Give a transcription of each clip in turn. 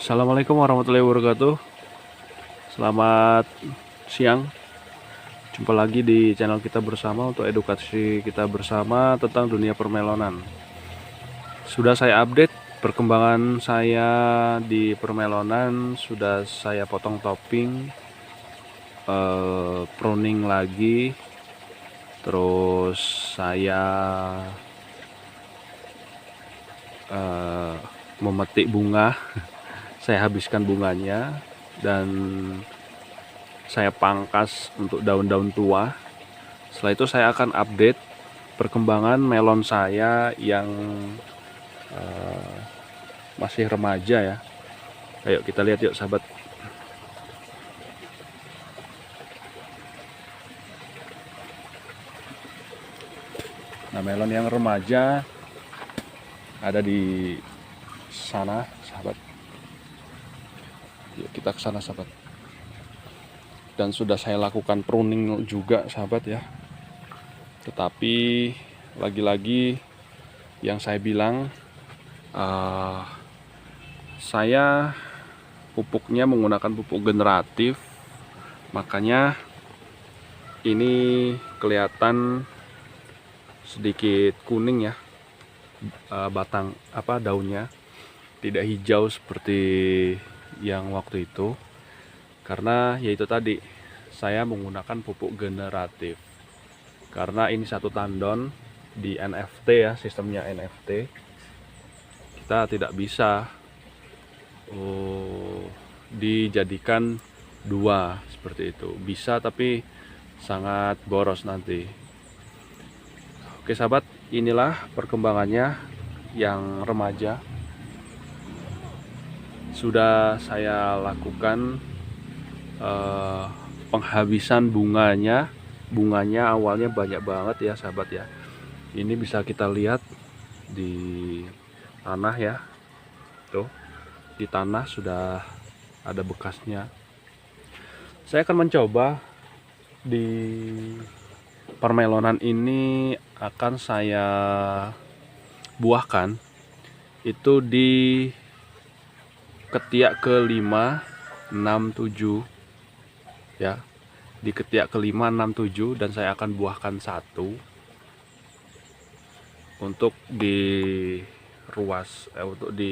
Assalamualaikum warahmatullahi wabarakatuh. Selamat siang. Jumpa lagi di channel kita bersama untuk edukasi kita bersama tentang dunia permelonan. Sudah saya update perkembangan saya di permelonan, sudah saya potong topping, pruning lagi, terus saya memetik bunga. Saya habiskan bunganya dan saya pangkas untuk daun-daun tua. Setelah itu saya akan update perkembangan melon saya yang masih remaja ya. Ayo kita lihat yuk sahabat. Nah, melon yang remaja ada di sana sahabat. Yuk kita ke sana sahabat. Dan sudah saya lakukan pruning juga sahabat ya. Tetapi lagi-lagi yang saya bilang, saya pupuknya menggunakan pupuk generatif, makanya ini kelihatan sedikit kuning ya, batang daunnya tidak hijau seperti yang waktu itu, karena yaitu tadi saya menggunakan pupuk generatif. Karena ini satu tandon di NFT ya, sistemnya NFT, kita tidak bisa dijadikan dua seperti itu. Bisa tapi sangat boros nanti. Oke sahabat, inilah perkembangannya yang remaja. Sudah saya lakukan penghabisan bunganya. Bunganya awalnya banyak banget ya sahabat ya. Ini bisa kita lihat di tanah ya. Tuh, di tanah sudah ada bekasnya. Saya akan mencoba di permelonan ini, akan saya buahkan itu di ketiak ke-5, 6, 7 ya. Di ketiak ke-5, 6, 7, dan saya akan buahkan satu untuk di ruas untuk di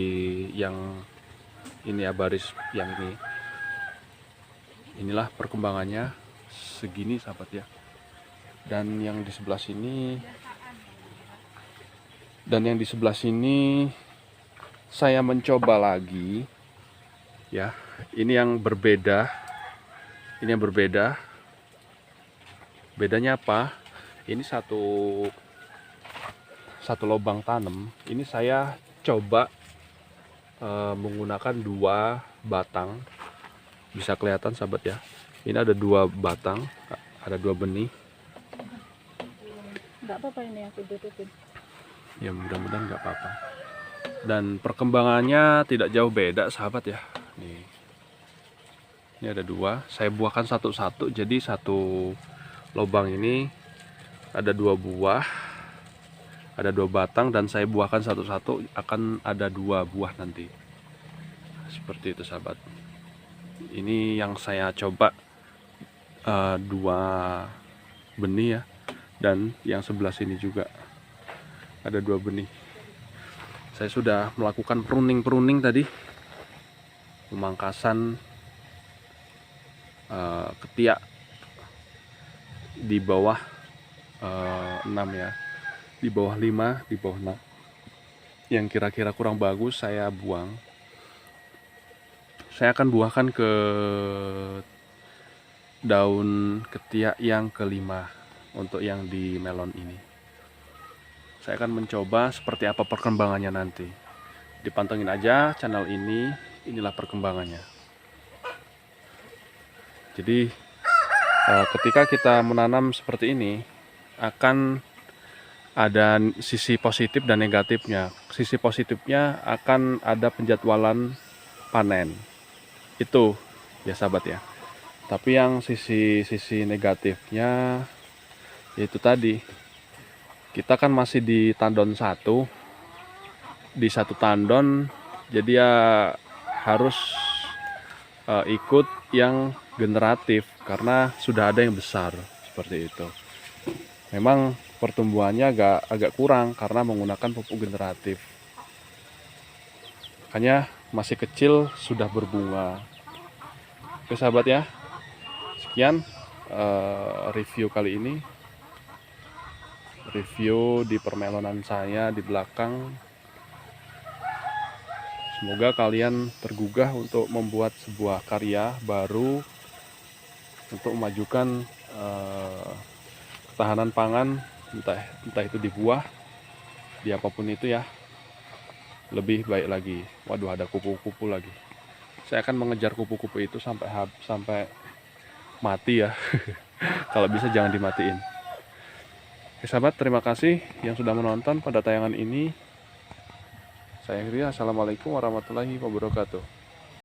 yang ini ya, baris yang ini. Inilah perkembangannya segini sahabat ya. Dan yang di sebelah sini saya mencoba lagi ya. Ini yang berbeda. Bedanya apa? Ini satu lubang tanam. Ini saya coba menggunakan 2 batang. Bisa kelihatan sahabat ya. Ini ada 2 batang, ada 2 benih. Enggak apa-apa, ini aku tutupin. Ya mudah-mudahan nggak apa-apa. Dan perkembangannya tidak jauh beda sahabat ya. Nih. Ini ada 2. Saya buahkan satu-satu. Jadi satu lubang ini ada 2 buah. Ada 2 batang dan saya buahkan satu-satu, akan ada 2 buah nanti. Seperti itu sahabat. Ini yang saya coba 2 benih ya. Dan yang sebelah sini juga ada 2 benih. Saya sudah melakukan pruning tadi, pemangkasan ketiak di bawah 6 ya, di bawah 5, di bawah 6. Yang kira-kira kurang bagus saya buang. Saya akan buahkan ke daun ketiak yang ke-5 untuk yang di melon ini. Saya akan mencoba seperti apa perkembangannya nanti. Dipantengin aja channel ini, inilah perkembangannya. Jadi ketika kita menanam seperti ini, akan ada sisi positif dan negatifnya. Sisi positifnya akan ada penjadwalan panen. Itu ya sahabat ya. Tapi yang sisi negatifnya yaitu tadi, kita kan masih di tandon 1, di satu tandon, jadi ya harus ikut yang generatif karena sudah ada yang besar seperti itu. Memang pertumbuhannya agak kurang karena menggunakan pupuk generatif. Makanya masih kecil sudah berbunga. Oke sahabat ya, sekian review kali ini. Review di permelonan saya di belakang. Semoga kalian tergugah untuk membuat sebuah karya baru untuk memajukan ketahanan pangan, entah itu di buah, di apapun itu ya, lebih baik lagi. Waduh, ada kupu-kupu lagi. Saya akan mengejar kupu-kupu itu sampai mati ya. Kalau bisa jangan dimatiin. Oke sahabat, terima kasih yang sudah menonton pada tayangan ini. Saya akhiri, assalamualaikum warahmatullahi wabarakatuh.